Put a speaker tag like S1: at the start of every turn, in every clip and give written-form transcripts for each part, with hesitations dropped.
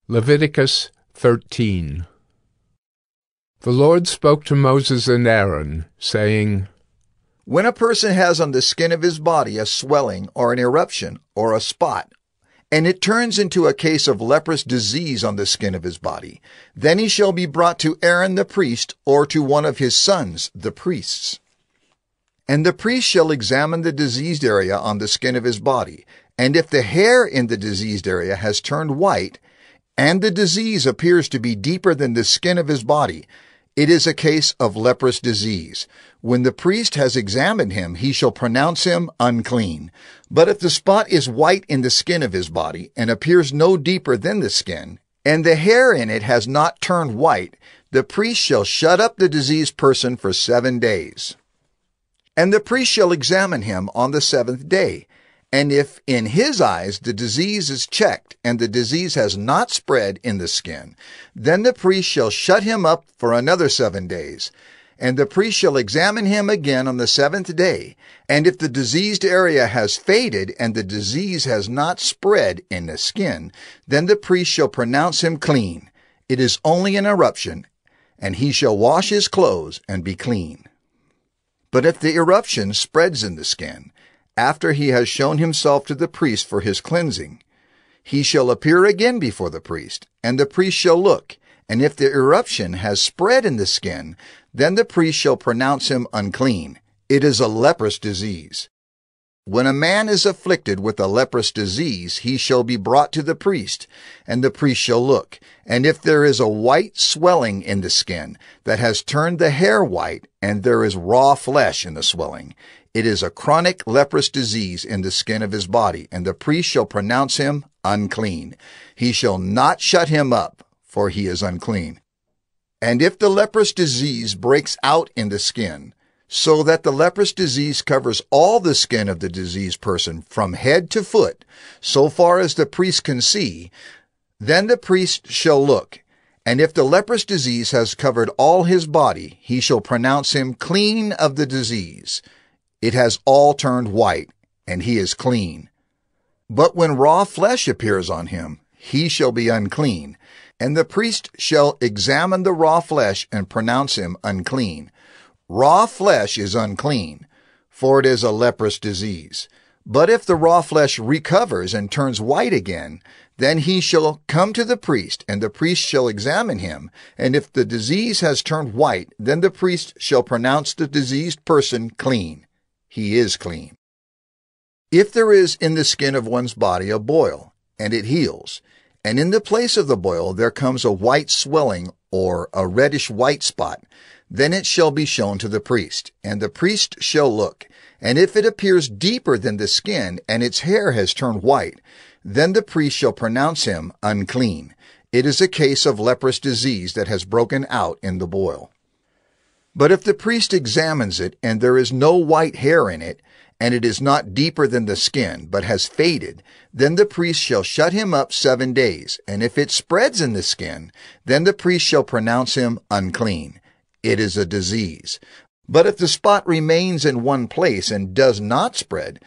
S1: Leviticus 13. The Lord spoke to Moses and Aaron, saying,
S2: When a person has on the skin of his body a swelling or an eruption or a spot, and it turns into a case of leprous disease on the skin of his body, then he shall be brought to Aaron the priest or to one of his sons, the priests. And the priest shall examine the diseased area on the skin of his body, and if the hair in the diseased area has turned white, and the disease appears to be deeper than the skin of his body, it is a case of leprous disease. When the priest has examined him, he shall pronounce him unclean. But if the spot is white in the skin of his body, and appears no deeper than the skin, and the hair in it has not turned white, the priest shall shut up the diseased person for 7 days. And the priest shall examine him on the 7th day. And if in his eyes the disease is checked, and the disease has not spread in the skin, then the priest shall shut him up for another 7 days. And the priest shall examine him again on the 7th day. And if the diseased area has faded, and the disease has not spread in the skin, then the priest shall pronounce him clean. It is only an eruption, and he shall wash his clothes and be clean. But if the eruption spreads in the skin, after he has shown himself to the priest for his cleansing, he shall appear again before the priest, and the priest shall look, and if the eruption has spread in the skin, then the priest shall pronounce him unclean. It is a leprous disease. When a man is afflicted with a leprous disease, he shall be brought to the priest, and the priest shall look. And if there is a white swelling in the skin that has turned the hair white, and there is raw flesh in the swelling, it is a chronic leprous disease in the skin of his body, and the priest shall pronounce him unclean. He shall not shut him up, for he is unclean. And if the leprous disease breaks out in the skin, so that the leprous disease covers all the skin of the diseased person from head to foot, so far as the priest can see, then the priest shall look. And if the leprous disease has covered all his body, he shall pronounce him clean of the disease. It has all turned white, and he is clean. But when raw flesh appears on him, he shall be unclean. And the priest shall examine the raw flesh and pronounce him unclean. Raw flesh is unclean, for it is a leprous disease. But if the raw flesh recovers and turns white again, then he shall come to the priest, and the priest shall examine him. And if the disease has turned white, then the priest shall pronounce the diseased person clean. He is clean. If there is in the skin of one's body a boil, and it heals, and in the place of the boil there comes a white swelling or a reddish-white spot, then it shall be shown to the priest, and the priest shall look. And if it appears deeper than the skin, and its hair has turned white, then the priest shall pronounce him unclean. It is a case of leprous disease that has broken out in the boil. But if the priest examines it, and there is no white hair in it, and it is not deeper than the skin, but has faded, then the priest shall shut him up 7 days. And if it spreads in the skin, then the priest shall pronounce him unclean. It is a disease. But if the spot remains in one place and does not spread,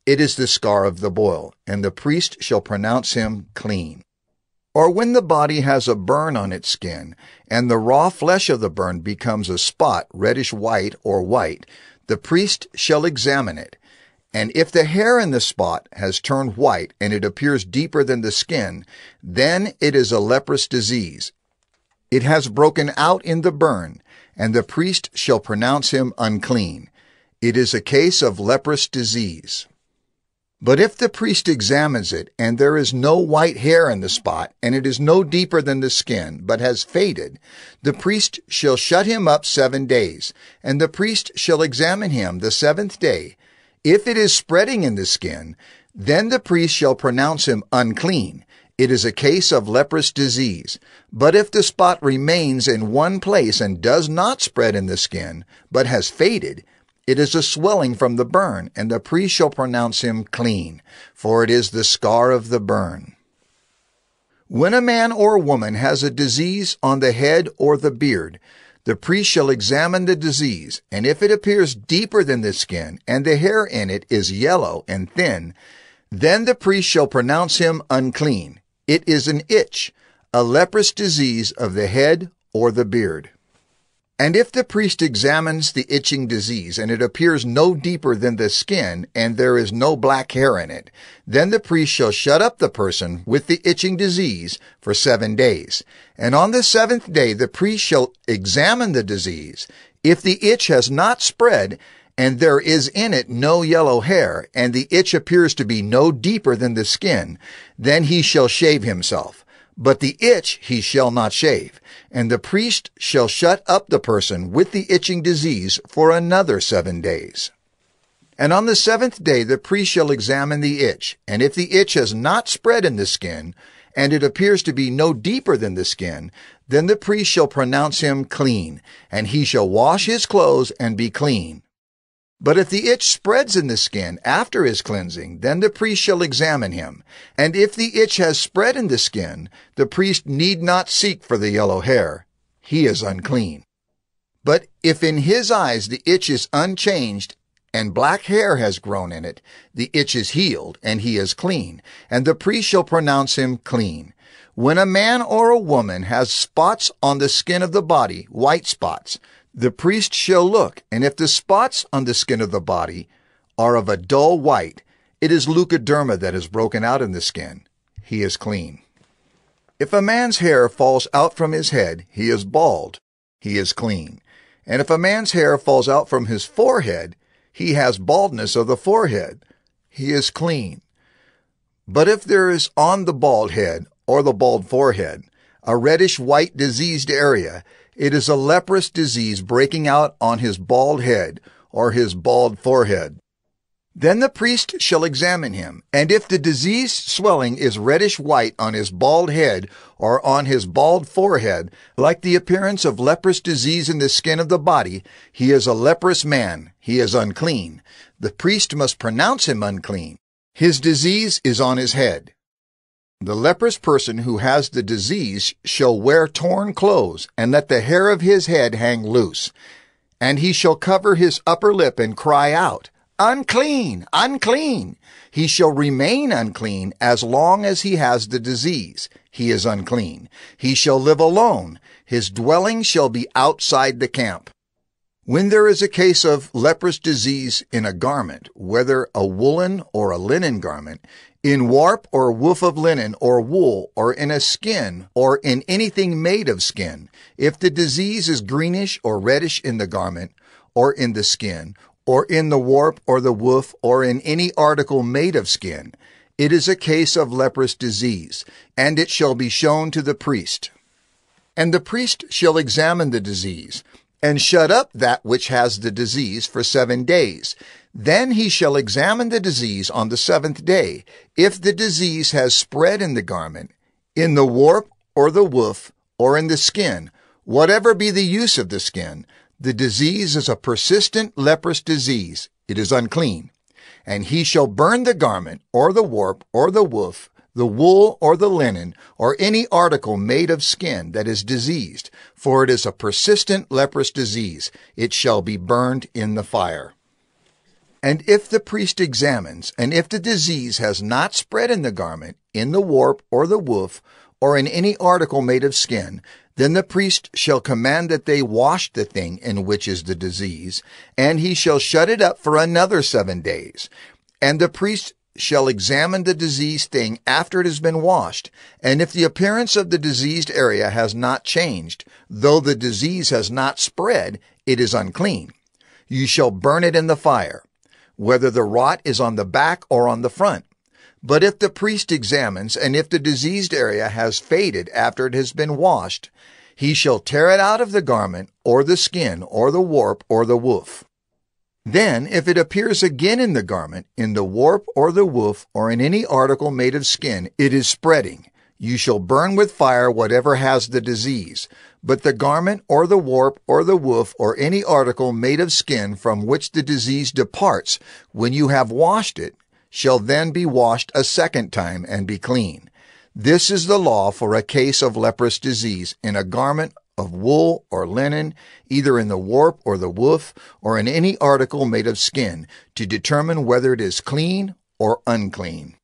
S2: it is the scar of the boil, and the priest shall pronounce him clean. Or when the body has a burn on its skin, and the raw flesh of the burn becomes a spot, reddish-white or white, the priest shall examine it. And if the hair in the spot has turned white, and it appears deeper than the skin, then it is a leprous disease. It has broken out in the burn, and the priest shall pronounce him unclean. It is a case of leprous disease. But if the priest examines it, and there is no white hair in the spot, and it is no deeper than the skin, but has faded, the priest shall shut him up 7 days, and the priest shall examine him the 7th day. If it is spreading in the skin, then the priest shall pronounce him unclean. It is a case of leprous disease. But if the spot remains in one place and does not spread in the skin, but has faded, it is a swelling from the burn, and the priest shall pronounce him clean, for it is the scar of the burn. When a man or woman has a disease on the head or the beard, the priest shall examine the disease, and if it appears deeper than the skin, and the hair in it is yellow and thin, then the priest shall pronounce him unclean. It is an itch, a leprous disease of the head or the beard. And if the priest examines the itching disease, and it appears no deeper than the skin, and there is no black hair in it, then the priest shall shut up the person with the itching disease for 7 days. And on the 7th day the priest shall examine the disease. If the itch has not spread, and there is in it no yellow hair, and the itch appears to be no deeper than the skin, then he shall shave himself. But the itch he shall not shave, and the priest shall shut up the person with the itching disease for another 7 days. And on the 7th day the priest shall examine the itch, and if the itch has not spread in the skin, and it appears to be no deeper than the skin, then the priest shall pronounce him clean, and he shall wash his clothes and be clean. But if the itch spreads in the skin after his cleansing, then the priest shall examine him. And if the itch has spread in the skin, the priest need not seek for the yellow hair. He is unclean. But if in his eyes the itch is unchanged, and black hair has grown in it, the itch is healed, and he is clean, and the priest shall pronounce him clean. When a man or a woman has spots on the skin of the body, white spots, the priest shall look, and if the spots on the skin of the body are of a dull white, it is leukoderma that is broken out in the skin. He is clean. If a man's hair falls out from his head, he is bald. He is clean. And if a man's hair falls out from his forehead, he has baldness of the forehead. He is clean. But if there is on the bald head or the bald forehead a reddish-white diseased area, it is a leprous disease breaking out on his bald head or his bald forehead. Then the priest shall examine him, and if the diseased swelling is reddish-white on his bald head or on his bald forehead, like the appearance of leprous disease in the skin of the body, he is a leprous man. He is unclean. The priest must pronounce him unclean. His disease is on his head. The leprous person who has the disease shall wear torn clothes, and let the hair of his head hang loose. And he shall cover his upper lip and cry out, "Unclean! Unclean!" He shall remain unclean as long as he has the disease. He is unclean. He shall live alone. His dwelling shall be outside the camp. When there is a case of leprous disease in a garment, whether a woolen or a linen garment, in warp or woof of linen or wool, or in a skin, or in anything made of skin, if the disease is greenish or reddish in the garment, or in the skin, or in the warp or the woof, or in any article made of skin, it is a case of leprous disease, and it shall be shown to the priest. And the priest shall examine the disease, and shut up that which has the disease for 7 days. Then he shall examine the disease on the 7th day. If the disease has spread in the garment, in the warp or the woof, or in the skin, whatever be the use of the skin, the disease is a persistent leprous disease. It is unclean. And he shall burn the garment, or the warp, or the woof, the wool or the linen, or any article made of skin that is diseased, for it is a persistent leprous disease. It shall be burned in the fire. And if the priest examines, and if the disease has not spread in the garment, in the warp or the woof, or in any article made of skin, then the priest shall command that they wash the thing in which is the disease, and he shall shut it up for another 7 days. And the priest shall examine the diseased thing after it has been washed, and if the appearance of the diseased area has not changed, though the disease has not spread, it is unclean. You shall burn it in the fire, whether the rot is on the back or on the front. But if the priest examines, and if the diseased area has faded after it has been washed, he shall tear it out of the garment, or the skin, or the warp, or the woof. Then, if it appears again in the garment, in the warp or the woof, or in any article made of skin, it is spreading. You shall burn with fire whatever has the disease. But the garment, or the warp, or the woof, or any article made of skin from which the disease departs, when you have washed it, shall then be washed a 2nd time and be clean. This is the law for a case of leprous disease in a garment of wool or linen, either in the warp or the woof, or in any article made of skin, to determine whether it is clean or unclean.